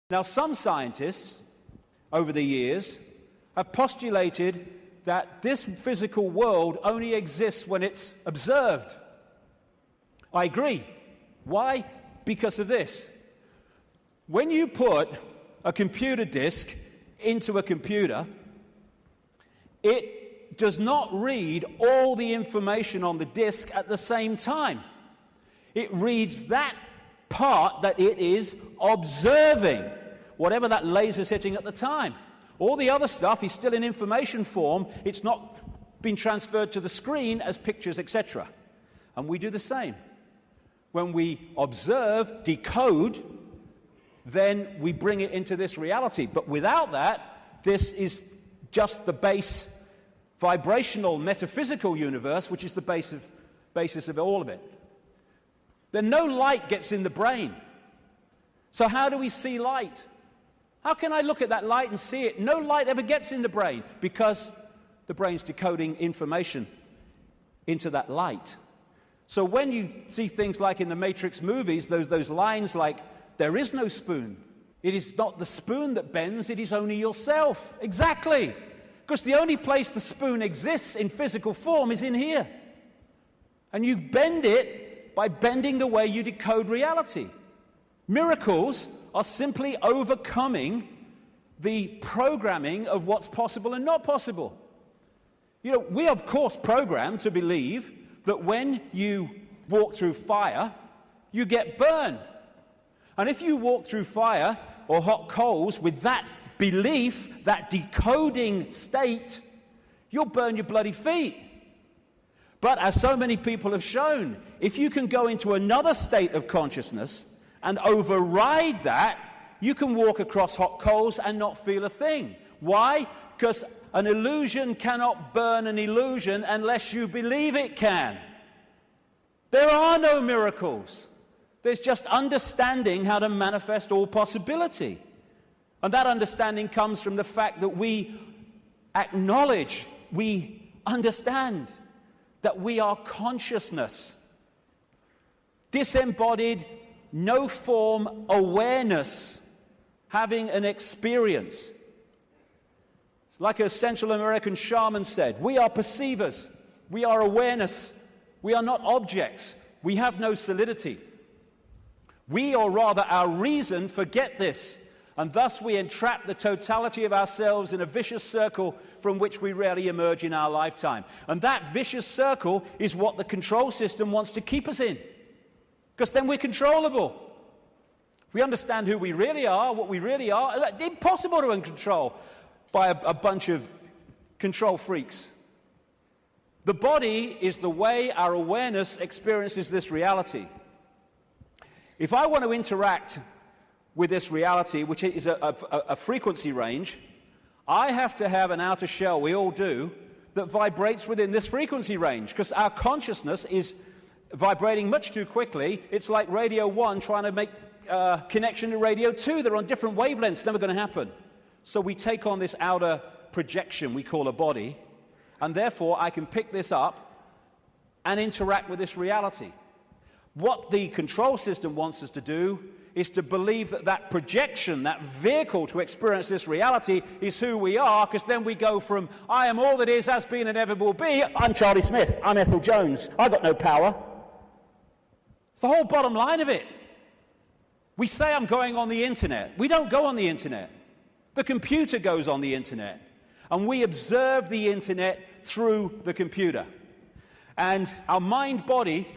Now, some scientists, over the years, have postulated that this physical world only exists when it's observed. I agree. Why? Because of this. When you put a computer disk into a computer, it does not read all the information on the disk at the same time. It reads that part that it is observing, whatever that laser's hitting at the time. All the other stuff is still in information form. It's not been transferred to the screen as pictures, etc. And we do the same. When we observe, decode, then we bring it into this reality. But without that, this is just the base vibrational, metaphysical universe, which is the basis of all of it. Then no light gets in the brain. So how do we see light? How can I look at that light and see it? No light ever gets in the brain because the brain's decoding information into that light. So when you see things like in the Matrix movies, those lines like, there is no spoon. It is not the spoon that bends, it is only yourself. Exactly. Because the only place the spoon exists in physical form is in here. And you bend it by bending the way you decode reality. Miracles are simply overcoming the programming of what's possible and not possible. You know, we are of course programmed to believe that when you walk through fire, you get burned. And if you walk through fire or hot coals with that belief, that decoding state, you'll burn your bloody feet. But as so many people have shown, if you can go into another state of consciousness and override that, you can walk across hot coals and not feel a thing. Why? Because an illusion cannot burn an illusion unless you believe it can. There are no miracles. There's just understanding how to manifest all possibility. And that understanding comes from the fact that we acknowledge, we understand that we are consciousness. Disembodied, no form awareness, having an experience. Like a Central American shaman said, we are perceivers, we are awareness, we are not objects, we have no solidity. We, or rather our reason, forget this, and thus we entrap the totality of ourselves in a vicious circle from which we rarely emerge in our lifetime. And that vicious circle is what the control system wants to keep us in, because then we're controllable. If we understand who we really are, what we really are, it's impossible to control by a bunch of control freaks. The body is the way our awareness experiences this reality. If I want to interact with this reality, which is a frequency range, I have to have an outer shell, we all do, that vibrates within this frequency range, because our consciousness is vibrating much too quickly. It's like Radio 1 trying to make connection to Radio 2. They're on different wavelengths, never going to happen. So we take on this outer projection we call a body, and therefore I can pick this up and interact with this reality. What the control system wants us to do is to believe that that projection, that vehicle to experience this reality is who we are, because then we go from, I am all that is, has been, and ever will be, I'm Charlie Smith, I'm Ethel Jones, I've got no power. It's the whole bottom line of it. We say I'm going on the internet. We don't go on the internet. The computer goes on the internet. And we observe the internet through the computer. And our mind-body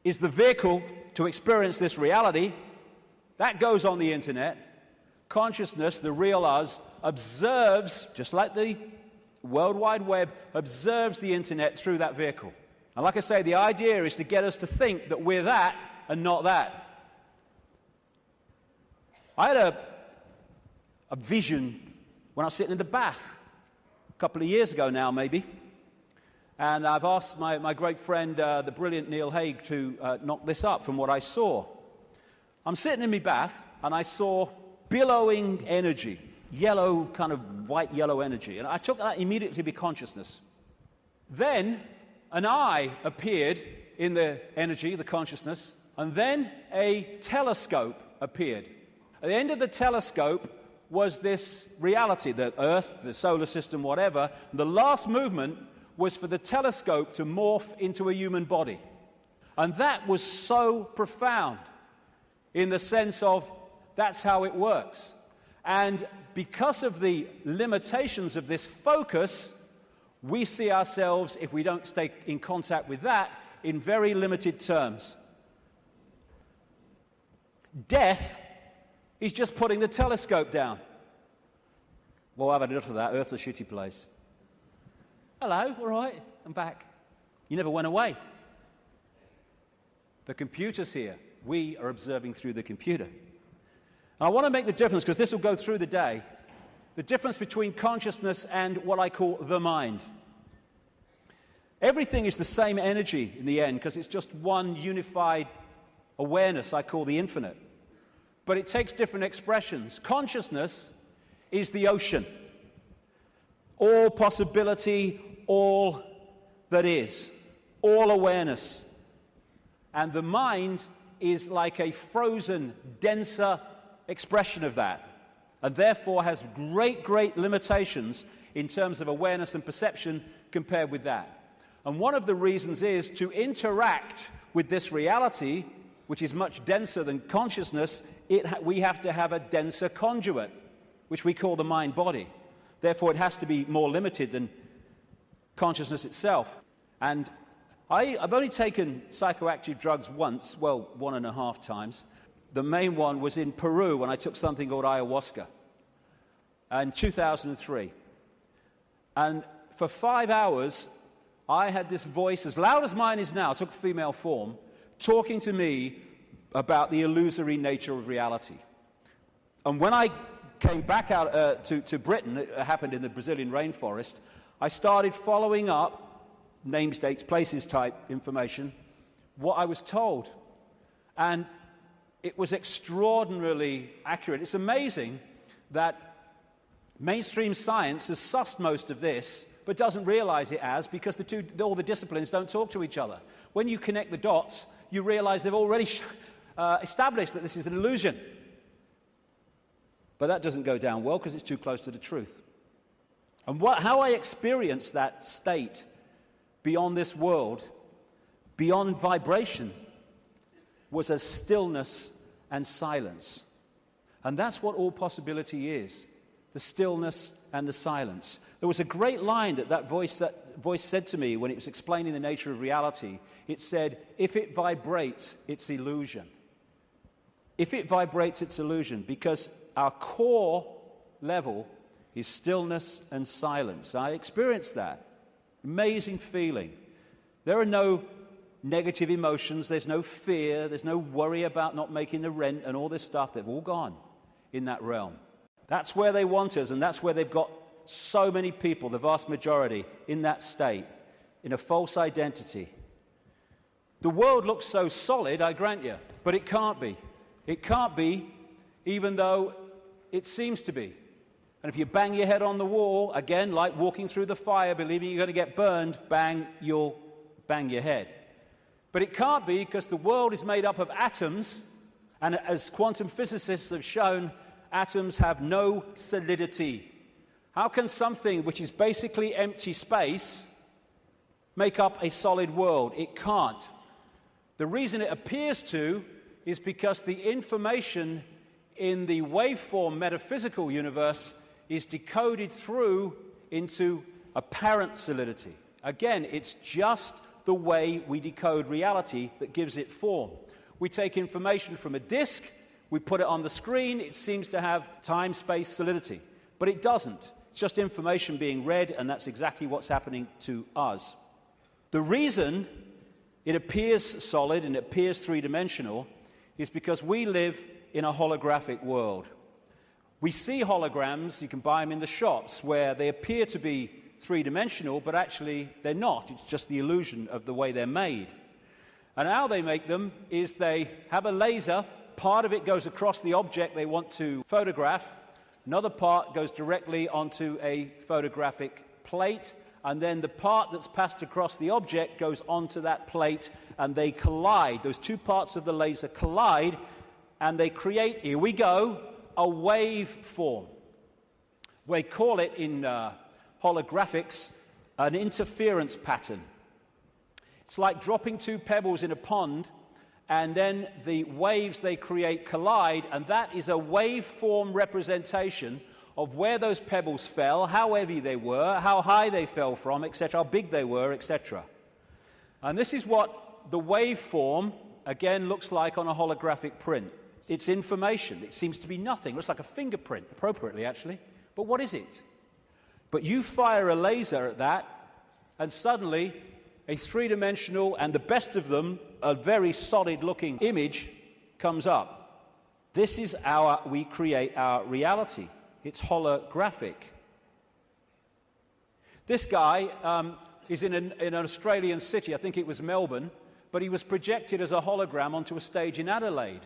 is the vehicle to experience this reality. That goes on the internet. Consciousness, the real us, observes, just like the World Wide Web, observes the internet through that vehicle. And like I say, the idea is to get us to think that we're that and not that. I had a vision when I was sitting in the bath a couple of years ago now, maybe. And I've asked my great friend, the brilliant Neil Haig, to knock this up from what I saw. I'm sitting in my bath, and I saw billowing energy, yellow, kind of white-yellow energy. And I took that immediately to be consciousness. Then an eye appeared in the energy, the consciousness, and then a telescope appeared. At the end of the telescope was this reality, the Earth, the solar system, whatever. The last movement was for the telescope to morph into a human body. And that was so profound in the sense of that's how it works. And because of the limitations of this focus, we see ourselves, if we don't stay in contact with that, in very limited terms. Death is just putting the telescope down. Well, I've had enough of that. Earth's a shitty place. Hello, all right, I'm back. You never went away. The computer's here. We are observing through the computer. And I want to make the difference, because this will go through the day, the difference between consciousness and what I call the mind. Everything is the same energy in the end, because it's just one unified awareness I call the infinite. But it takes different expressions. Consciousness is the ocean. All possibility, all that is, all awareness. And the mind is like a frozen, denser expression of that, and therefore has great, great limitations in terms of awareness and perception compared with that. And one of the reasons is to interact with this reality, which is much denser than consciousness, we have to have a denser conduit, which we call the mind-body. Therefore, it has to be more limited than consciousness itself. And I've only taken psychoactive drugs once, well, 1.5 times. The main one was in Peru when I took something called ayahuasca in 2003. And for 5 hours, I had this voice, as loud as mine is now, took female form, talking to me about the illusory nature of reality. And when I came back out to Britain, it happened in the Brazilian rainforest, I started following up names, dates, places type information, what I was told. And it was extraordinarily accurate. It's amazing that mainstream science has sussed most of this, but doesn't realize it as, because all the disciplines don't talk to each other. When you connect the dots, you realize they've already established that this is an illusion. But that doesn't go down well because it's too close to the truth. And how I experienced that state beyond this world, beyond vibration, was as stillness and silence. And that's what all possibility is, the stillness and the silence. There was a great line that voice said to me when it was explaining the nature of reality. It said, if it vibrates, it's illusion. If it vibrates, it's illusion, because our core level is stillness and silence. I experienced that. Amazing feeling. There are no negative emotions, there's no fear, there's no worry about not making the rent and all this stuff. They've all gone in that realm. That's where they want us, and that's where they've got so many people, the vast majority, in that state, in a false identity. The world looks so solid, I grant you, but it can't be. It can't be, even though it seems to be. And if you bang your head on the wall, again, like walking through the fire, believing you're going to get burned, bang, you'll bang your head. But it can't be, because the world is made up of atoms, and as quantum physicists have shown, atoms have no solidity. How can something which is basically empty space make up a solid world? It can't. The reason it appears to is because the information in the waveform metaphysical universe is decoded through into apparent solidity. Again, it's just the way we decode reality that gives it form. We take information from a disk, we put it on the screen, it seems to have time-space solidity. But it doesn't. It's just information being read, and that's exactly what's happening to us. The reason it appears solid and it appears three-dimensional is because we live in a holographic world. We see holograms, you can buy them in the shops, where they appear to be three-dimensional, but actually they're not. It's just the illusion of the way they're made. And how they make them is they have a laser, part of it goes across the object they want to photograph, another part goes directly onto a photographic plate, and then the part that's passed across the object goes onto that plate, and they collide. Those two parts of the laser collide, and they create, here we go, a wave form. We call it in holographics an interference pattern. It's like dropping two pebbles in a pond, and then the waves they create collide, and that is a waveform representation of where those pebbles fell, how heavy they were, how high they fell from, etc., how big they were, etc. And this is what the waveform, again, looks like on a holographic print. It's information. It seems to be nothing. It looks like a fingerprint, appropriately, actually. But what is it? But you fire a laser at that, and suddenly a three-dimensional, and the best of them, a very solid-looking image comes up. This is we create our reality. It's holographic. This guy is in an Australian city, I think it was Melbourne, but he was projected as a hologram onto a stage in Adelaide.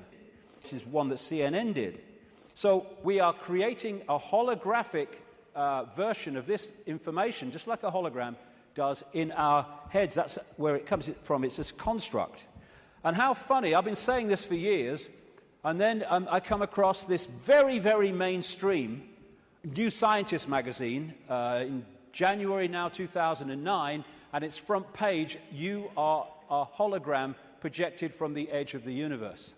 This is one that CNN did. So we are creating a holographic version of this information, just like a hologram does in our heads. That's where it comes from. It's this construct. And how funny, I've been saying this for years, and then I come across this very, very mainstream New Scientist magazine in January now 2009, and its front page, you are a hologram projected from the edge of the universe.